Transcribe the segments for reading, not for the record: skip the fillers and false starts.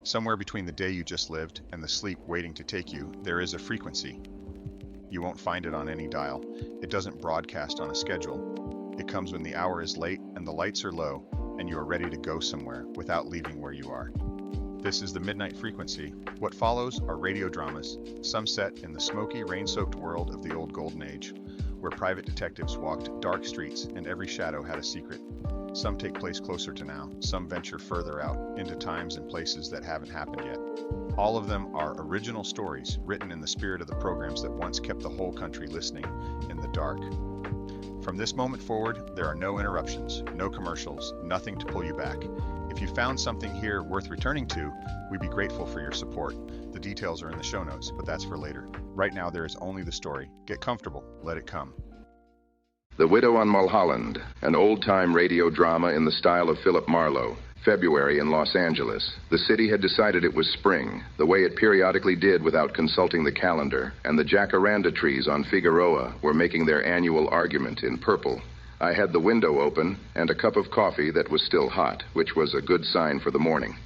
Somewhere between the day you just lived and the sleep waiting to take you, there is a frequency. You won't find it on any dial. It doesn't broadcast on a schedule. It comes when the hour is late and the lights are low, and you are ready to go somewhere without leaving where you are. This is the midnight frequency. What follows are radio dramas, some set in the smoky, rain-soaked world of the old golden age, where private detectives walked dark streets and every shadow had a secret. Some take place closer to now, some venture further out, into times and places that haven't happened yet. All of them are original stories, written in the spirit of the programs that once kept the whole country listening in the dark. From this moment forward, there are no interruptions, no commercials, nothing to pull you back. If you found something here worth returning to, we'd be grateful for your support. The details are in the show notes, but that's for later. Right now, there is only the story. Get comfortable. Let it come. The Widow on Mulholland, an old-time radio drama in the style of Philip Marlowe. February in Los Angeles. The city had decided it was spring, the way it periodically did without consulting the calendar, and the jacaranda trees on Figueroa were making their annual argument in purple. I had the window open and a cup of coffee that was still hot, which was a good sign for the morning.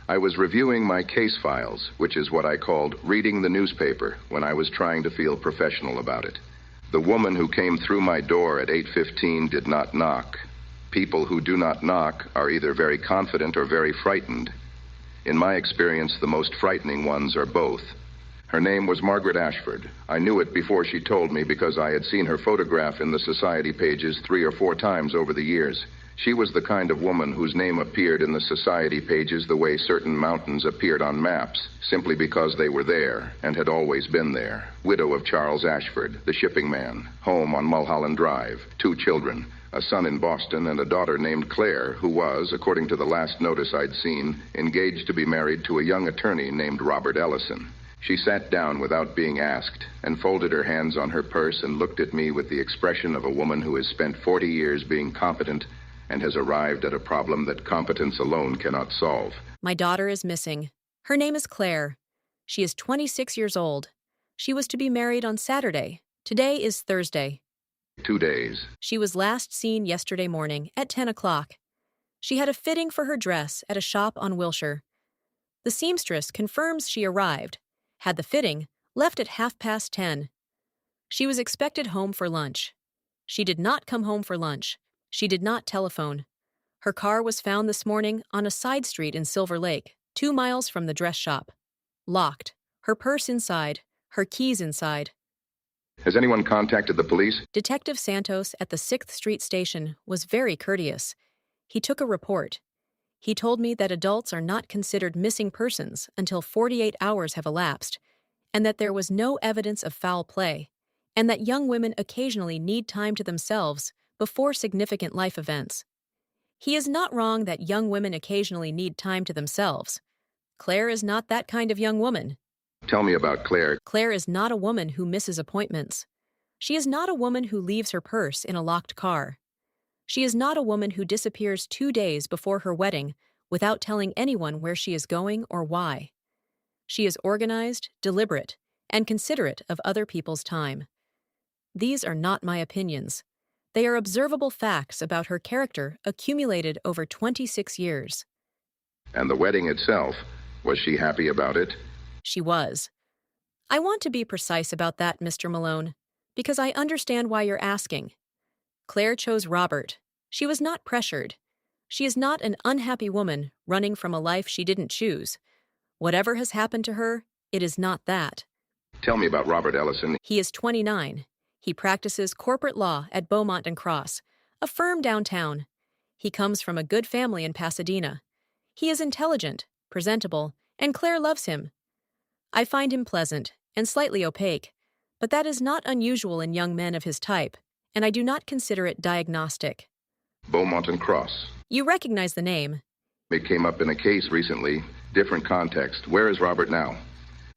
I was reviewing my case files, which is what I called reading the newspaper when I was trying to feel professional about it. The woman who came through my door at 8:15 did not knock. People who do not knock are either very confident or very frightened. In my experience, the most frightening ones are both. Her name was Margaret Ashford. I knew it before she told me because I had seen her photograph in the society pages 3 or 4 times over the years. She was the kind of woman whose name appeared in the society pages the way certain mountains appeared on maps, simply because they were there and had always been there. Widow of Charles Ashford, the shipping man, home on Mulholland Drive, 2 children, a son in Boston and a daughter named Claire, who was, according to the last notice I'd seen, engaged to be married to a young attorney named Robert Ellison. She sat down without being asked and folded her hands on her purse and looked at me with the expression of a woman who has spent 40 years being competent and has arrived at a problem that competence alone cannot solve. My daughter is missing. Her name is Claire. She is 26 years old. She was to be married on Saturday. Today is Thursday. 2 days. She was last seen yesterday morning at 10 o'clock. She had a fitting for her dress at a shop on Wilshire. The seamstress confirms she arrived, had the fitting, left at 10:30. She was expected home for lunch. She did not come home for lunch. She did not telephone. Her car was found this morning on a side street in Silver Lake, 2 miles from the dress shop. Locked. Her purse inside. Her keys inside. Has anyone contacted the police? Detective Santos at the 6th Street station was very courteous. He took a report. He told me that adults are not considered missing persons until 48 hours have elapsed, and that there was no evidence of foul play, and that young women occasionally need time to themselves before significant life events. He is not wrong that young women occasionally need time to themselves. Claire is not that kind of young woman. Tell me about Claire. Claire is not a woman who misses appointments. She is not a woman who leaves her purse in a locked car. She is not a woman who disappears 2 days before her wedding without telling anyone where she is going or why. She is organized, deliberate, and considerate of other people's time. These are not my opinions. They are observable facts about her character accumulated over 26 years. And the wedding itself, was she happy about it? She was. I want to be precise about that, Mr. Malone, because I understand why you're asking. Claire chose Robert. She was not pressured. She is not an unhappy woman running from a life she didn't choose. Whatever has happened to her, it is not that. Tell me about Robert Ellison. He is 29. He practices corporate law at Beaumont and Cross, a firm downtown. He comes from a good family in Pasadena. He is intelligent, presentable, and Claire loves him. I find him pleasant and slightly opaque, but that is not unusual in young men of his type, and I do not consider it diagnostic. Beaumont and Cross. You recognize the name. It came up in a case recently. Different context. Where is Robert now?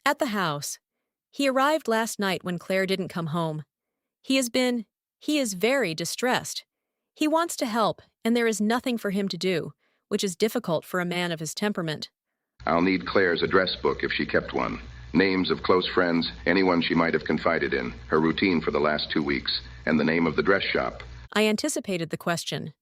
At the house. He arrived last night when Claire didn't come home. He is very distressed. He wants to help, and there is nothing for him to do, which is difficult for a man of his temperament. I'll need Claire's address book if she kept one. Names of close friends, anyone she might have confided in, her routine for the last 2 weeks, and the name of the dress shop. I anticipated the question.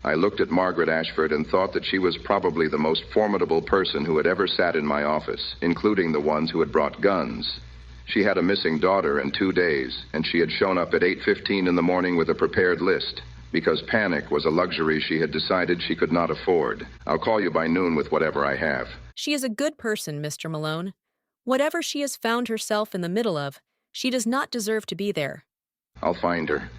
I looked at Margaret Ashford and thought that she was probably the most formidable person who had ever sat in my office, including the ones who had brought guns. She had a missing daughter in 2 days, and she had shown up at 8:15 in the morning with a prepared list, because panic was a luxury she had decided she could not afford. I'll call you by noon with whatever I have. She is a good person, Mr. Malone. Whatever she has found herself in the middle of, she does not deserve to be there. I'll find her.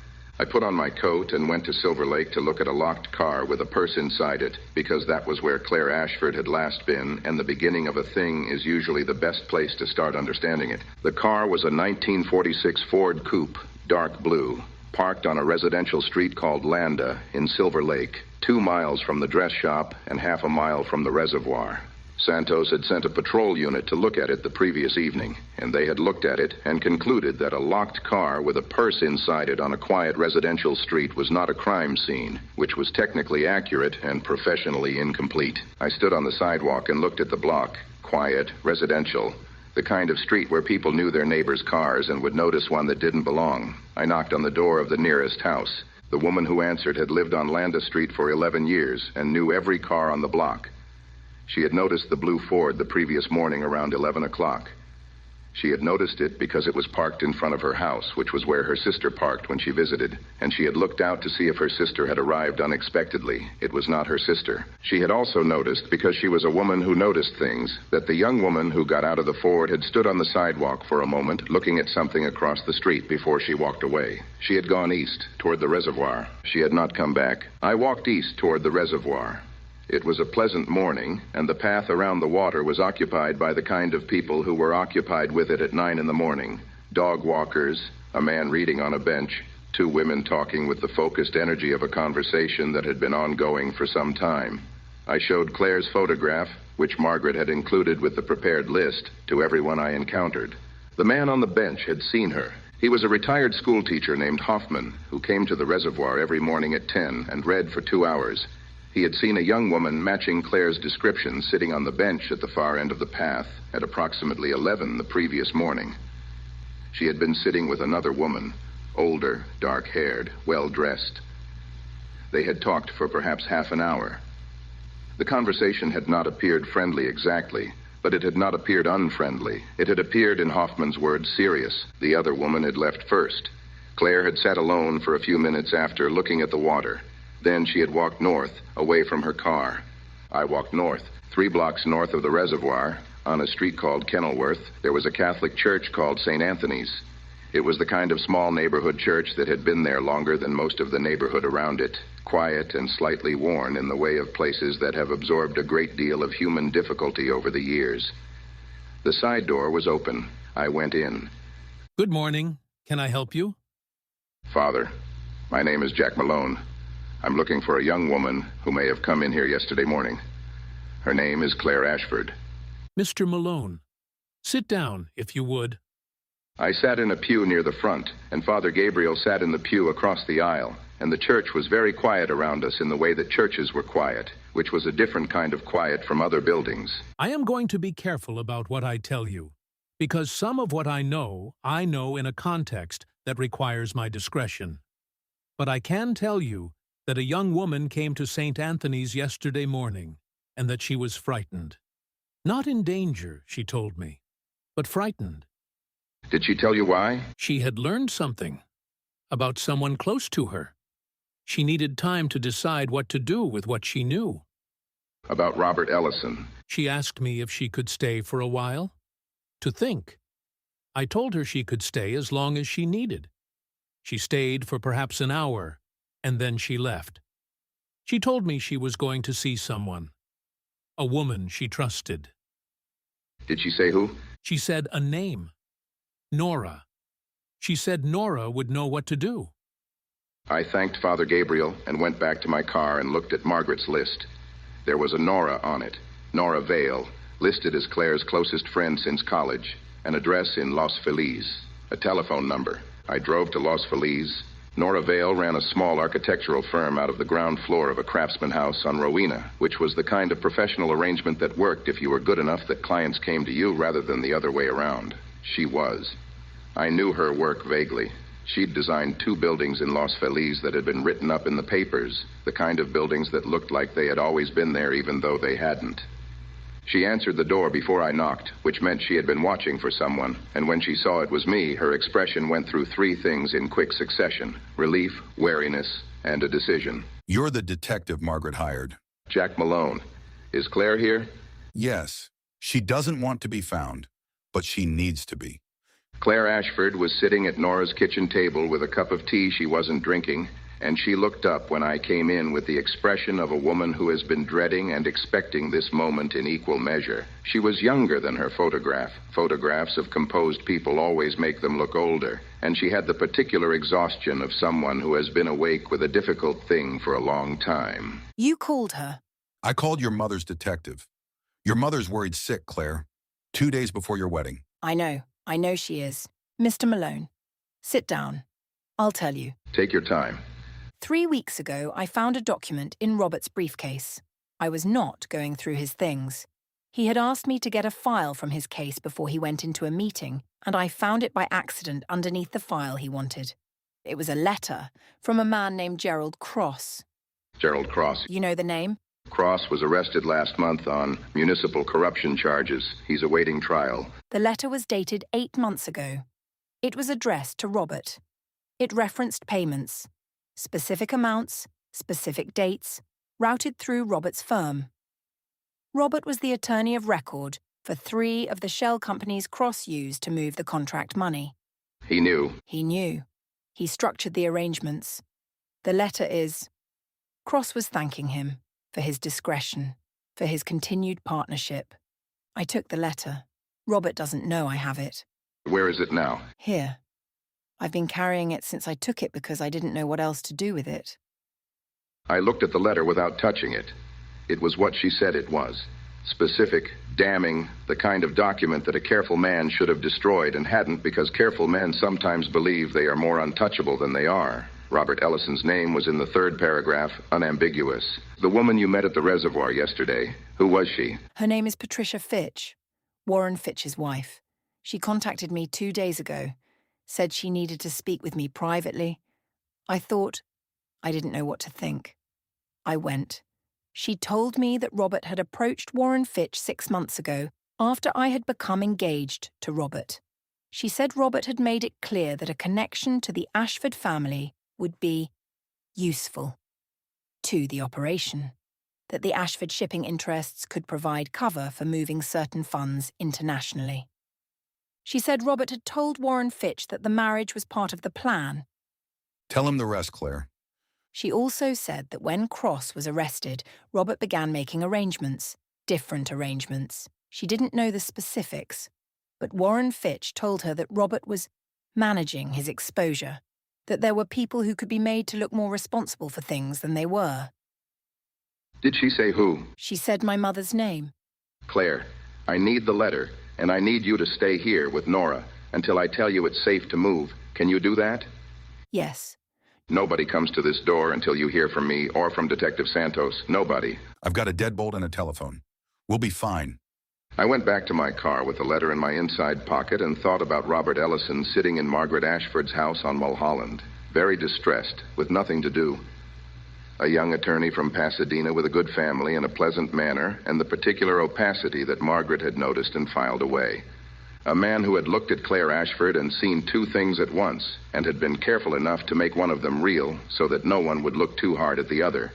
I put on my coat and went to Silver Lake to look at a locked car with a purse inside it, because that was where Claire Ashford had last been, and the beginning of a thing is usually the best place to start understanding it. The car was a 1946 Ford Coupe, dark blue, parked on a residential street called Landa in Silver Lake, 2 miles from the dress shop and half a mile from the reservoir. Santos had sent a patrol unit to look at it the previous evening, and they had looked at it and concluded that a locked car with a purse inside it on a quiet residential street was not a crime scene, which was technically accurate and professionally incomplete. I stood on the sidewalk and looked at the block, quiet, residential, the kind of street where people knew their neighbors' cars and would notice one that didn't belong. I knocked on the door of the nearest house. The woman who answered had lived on Landa Street for 11 years and knew every car on the block. She had noticed the blue Ford the previous morning around 11 o'clock. She had noticed it because it was parked in front of her house, which was where her sister parked when she visited, and she had looked out to see if her sister had arrived unexpectedly. It was not her sister. She had also noticed, because she was a woman who noticed things, that the young woman who got out of the Ford had stood on the sidewalk for a moment, looking at something across the street before she walked away. She had gone east, toward the reservoir. She had not come back. I walked east toward the reservoir. It was a pleasant morning, and the path around the water was occupied by the kind of people who were occupied with it at 9 in the morning. Dog walkers, a man reading on a bench, 2 women talking with the focused energy of a conversation that had been ongoing for some time. I showed Claire's photograph, which Margaret had included with the prepared list, to everyone I encountered. The man on the bench had seen her. He was a retired schoolteacher named Hoffman, who came to the reservoir every morning at 10 and read for 2 hours. He had seen a young woman matching Claire's description sitting on the bench at the far end of the path at approximately 11 the previous morning. She had been sitting with another woman, older, dark-haired, well-dressed. They had talked for perhaps half an hour. The conversation had not appeared friendly exactly, but it had not appeared unfriendly. It had appeared, in Hoffman's words, serious. The other woman had left first. Claire had sat alone for a few minutes after, looking at the water. Then she had walked north, away from her car. I walked north. 3 blocks north of the reservoir, on a street called Kenilworth, there was a Catholic church called St. Anthony's. It was the kind of small neighborhood church that had been there longer than most of the neighborhood around it, quiet and slightly worn in the way of places that have absorbed a great deal of human difficulty over the years. The side door was open. I went in. Good morning. Can I help you? Father, my name is Jack Malone. I'm looking for a young woman who may have come in here yesterday morning. Her name is Claire Ashford. Mr. Malone, sit down, if you would. I sat in a pew near the front, and Father Gabriel sat in the pew across the aisle, and the church was very quiet around us in the way that churches were quiet, which was a different kind of quiet from other buildings. I am going to be careful about what I tell you, because some of what I know in a context that requires my discretion. But I can tell you that a young woman came to St. Anthony's yesterday morning, and that she was frightened. Not in danger, she told me, but frightened. Did she tell you why? She had learned something about someone close to her. She needed time to decide what to do with what she knew. About Robert Ellison. She asked me if she could stay for a while, to think. I told her she could stay as long as she needed. She stayed for perhaps an hour, and then she left. She told me she was going to see someone, a woman she trusted. Did she say who? She said a name, Nora. She said Nora would know what to do. I thanked Father Gabriel and went back to my car and looked at Margaret's list. There was a Nora on it, Nora Vale, listed as Claire's closest friend since college, an address in Los Feliz, a telephone number. I drove to Los Feliz. Nora Vale ran a small architectural firm out of the ground floor of a craftsman house on Rowena, which was the kind of professional arrangement that worked if you were good enough that clients came to you rather than the other way around. She was. I knew her work vaguely. She'd designed 2 buildings in Los Feliz that had been written up in the papers, the kind of buildings that looked like they had always been there even though they hadn't. She answered the door before I knocked, which meant she had been watching for someone, and when she saw it was me, her expression went through 3 things in quick succession: relief, wariness, and a decision. You're the detective Margaret hired. Jack Malone. Is Claire here? Yes, she doesn't want to be found, but she needs to be. Claire Ashford was sitting at Nora's kitchen table with a cup of tea she wasn't drinking, and she looked up when I came in with the expression of a woman who has been dreading and expecting this moment in equal measure. She was younger than her photograph. Photographs of composed people always make them look older, and she had the particular exhaustion of someone who has been awake with a difficult thing for a long time. You called her? I called your mother's detective. Your mother's worried sick, Claire. 2 days before your wedding. I know she is. Mr. Malone, sit down. I'll tell you. Take your time. 3 weeks ago, I found a document in Robert's briefcase. I was not going through his things. He had asked me to get a file from his case before he went into a meeting, and I found it by accident underneath the file he wanted. It was a letter from a man named Gerald Cross. Gerald Cross. You know the name? Cross was arrested last month on municipal corruption charges. He's awaiting trial. The letter was dated 8 months ago. It was addressed to Robert. It referenced payments, specific amounts, specific dates, routed through Robert's firm. Robert was the attorney of record for 3 of the shell companies Cross used to move the contract money. He knew. He knew. He structured the arrangements. The letter is... Cross was thanking him for his discretion, for his continued partnership. I took the letter. Robert doesn't know I have it. Where is it now? Here. I've been carrying it since I took it because I didn't know what else to do with it. I looked at the letter without touching it. It was what she said it was. Specific, damning, the kind of document that a careful man should have destroyed and hadn't because careful men sometimes believe they are more untouchable than they are. Robert Ellison's name was in the 3rd paragraph, unambiguous. The woman you met at the reservoir yesterday, who was she? Her name is Patricia Fitch, Warren Fitch's wife. She contacted me 2 days ago, said she needed to speak with me privately. I didn't know what to think. I went. She told me that Robert had approached Warren Fitch 6 months ago after I had become engaged to Robert. She said Robert had made it clear that a connection to the Ashford family would be useful to the operation, that the Ashford shipping interests could provide cover for moving certain funds internationally. She said Robert had told Warren Fitch that the marriage was part of the plan. Tell him the rest, Claire. She also said that when Cross was arrested, Robert began making arrangements, different arrangements. She didn't know the specifics, but Warren Fitch told her that Robert was managing his exposure, that there were people who could be made to look more responsible for things than they were. Did she say who? She said my mother's name. Claire, I need the letter, and I need you to stay here with Nora until I tell you it's safe to move. Can you do that? Yes. Nobody comes to this door until you hear from me or from Detective Santos. Nobody. I've got a deadbolt and a telephone. We'll be fine. I went back to my car with the letter in my inside pocket and thought about Robert Ellison sitting in Margaret Ashford's house on Mulholland, very distressed, with nothing to do. A young attorney from Pasadena with a good family and a pleasant manner, and the particular opacity that Margaret had noticed and filed away. A man who had looked at Claire Ashford and seen 2 things at once, and had been careful enough to make one of them real so that no one would look too hard at the other.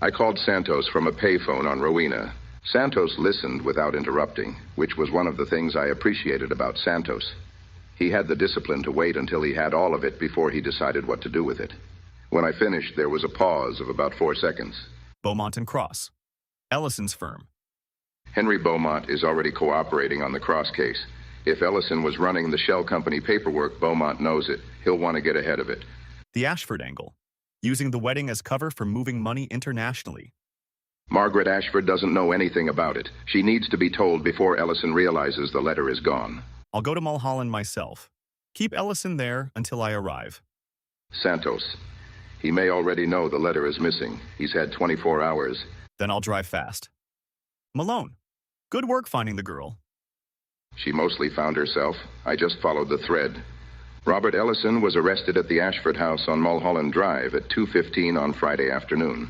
I called Santos from a payphone on Rowena. Santos listened without interrupting, which was one of the things I appreciated about Santos. He had the discipline to wait until he had all of it before he decided what to do with it. When I finished, there was a pause of about 4 seconds. Beaumont and Cross, Ellison's firm. Henry Beaumont is already cooperating on the Cross case. If Ellison was running the shell company paperwork, Beaumont knows it. He'll want to get ahead of it. The Ashford angle, using the wedding as cover for moving money internationally. Margaret Ashford doesn't know anything about it. She needs to be told before Ellison realizes the letter is gone. I'll go to Mulholland myself. Keep Ellison there until I arrive. Santos. He may already know the letter is missing. He's had 24 hours. Then I'll drive fast. Malone, good work finding the girl. She mostly found herself. I just followed the thread. Robert Ellison was arrested at the Ashford house on Mulholland Drive at 2:15 on Friday afternoon.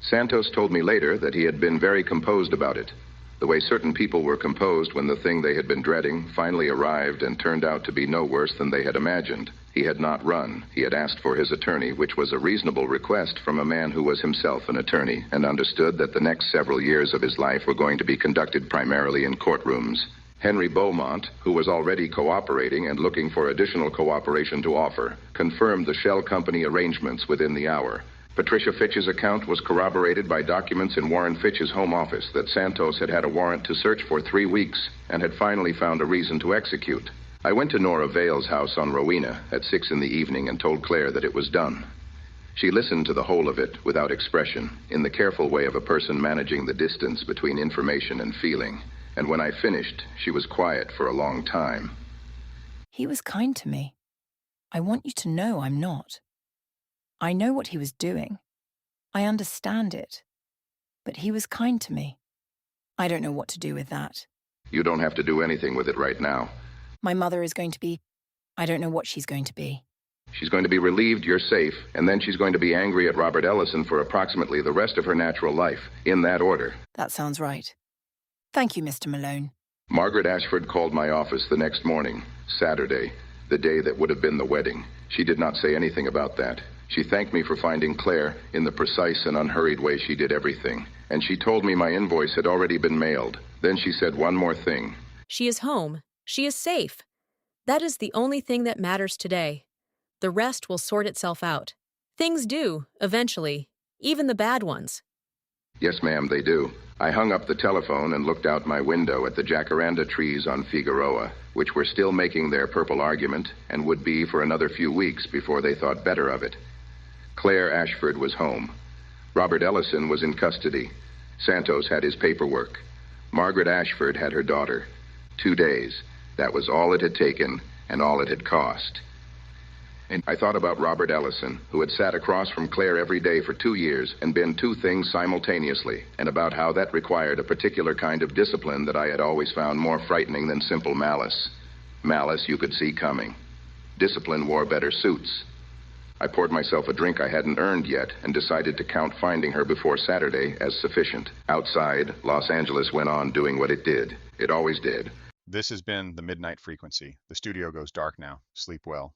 Santos told me later that he had been very composed about it, the way certain people were composed when the thing they had been dreading finally arrived and turned out to be no worse than they had imagined. He had not run. He had asked for his attorney, which was a reasonable request from a man who was himself an attorney and understood that the next several years of his life were going to be conducted primarily in courtrooms. Henry Beaumont, who was already cooperating and looking for additional cooperation to offer, confirmed the shell company arrangements within the hour. Patricia Fitch's account was corroborated by documents in Warren Fitch's home office that Santos had had a warrant to search for 3 weeks and had finally found a reason to execute. I went to Nora Vale's house on Rowena at 6 in the evening and told Claire that it was done. She listened to the whole of it without expression, in the careful way of a person managing the distance between information and feeling. And when I finished, she was quiet for a long time. He was kind to me. I want you to know I'm not. I know what he was doing. I understand it. But he was kind to me. I don't know what to do with that. You don't have to do anything with it right now. My mother is going to be... I don't know what she's going to be. She's going to be relieved you're safe, and then she's going to be angry at Robert Ellison for approximately the rest of her natural life, in that order. That sounds right. Thank you, Mr. Malone. Margaret Ashford called my office the next morning, Saturday, the day that would have been the wedding. She did not say anything about that. She thanked me for finding Claire in the precise and unhurried way she did everything. And she told me my invoice had already been mailed. Then she said one more thing. She is home. She is safe. That is the only thing that matters today. The rest will sort itself out. Things do, eventually, even the bad ones. Yes, ma'am, they do. I hung up the telephone and looked out my window at the jacaranda trees on Figueroa, which were still making their purple argument and would be for another few weeks before they thought better of it. Claire Ashford was home. Robert Ellison was in custody. Santos had his paperwork. Margaret Ashford had her daughter. 2 days. That was all it had taken and all it had cost. And I thought about Robert Ellison, who had sat across from Claire every day for 2 years and been 2 things simultaneously, and about how that required a particular kind of discipline that I had always found more frightening than simple malice. Malice you could see coming. Discipline wore better suits. I poured myself a drink I hadn't earned yet and decided to count finding her before Saturday as sufficient. Outside, Los Angeles went on doing what it did. It always did. This has been The Midnight Frequency. The studio goes dark now. Sleep well.